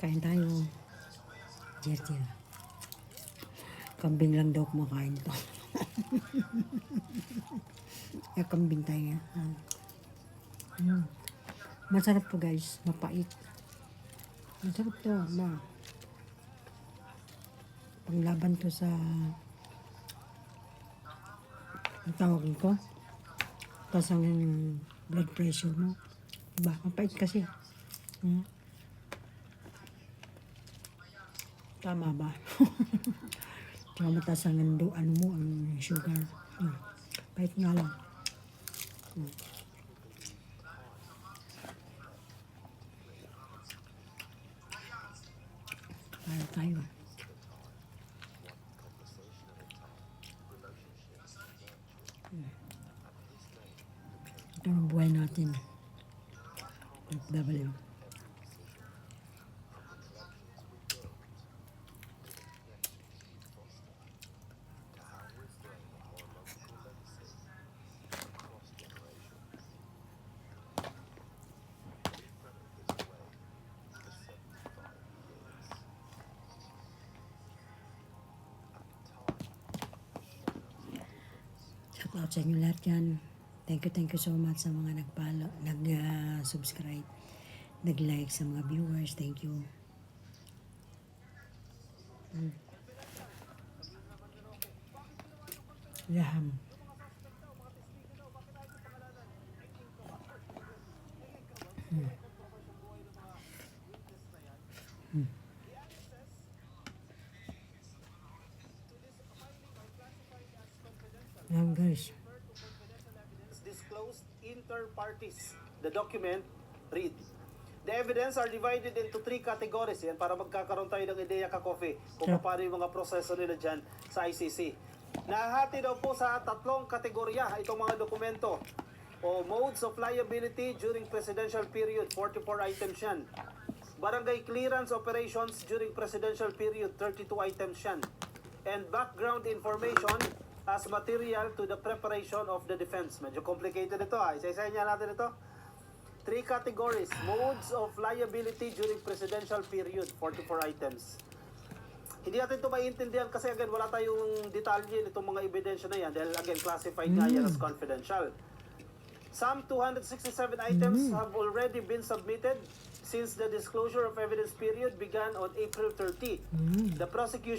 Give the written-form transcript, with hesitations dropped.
Kain tayo. Jerty. Kambing lang daw kumakain to. Kambing tayo. Masarap to guys. Mapait. Masarap to. Panglaban to sa ang tawag ko. Tapos ang blood pressure mo. Diba? Mapait kasi. Tama ba? Kaya mataas ang ano mo, ang sugar. Pait nga lang. Tayo. Ito ang buhay natin. FW. Shout out sa inyo lahat yan. Thank you so much sa mga nag-follow, nag-subscribe, nag-like sa mga viewers. Thank you. Laham. Yan guys. Disclosed inter parties. The document read. The evidence are divided into 3 categories. Yan, para magkakaroon tayo ng ideya ka coffee kung paano yung mga proseso nila dyan sa ICC. Nahati daw po sa 3 kategorya itong mga dokumento. O modes of liability during presidential period, 44 items yan. Barangay clearance operations during presidential period, 32 items yan. And background information as material to the preparation of the defense. Medyo complicated ito ha. Isa-isa niya natin ito. 3 categories. Modes of liability during presidential period, 44 items. Hindi natin ito maiintindihan kasi again, wala tayong detalye nitong mga ebidensya na yan dahil again, classified nga yan as confidential. Some 267 items have already been submitted since the disclosure of evidence period began on April 30. The prosecution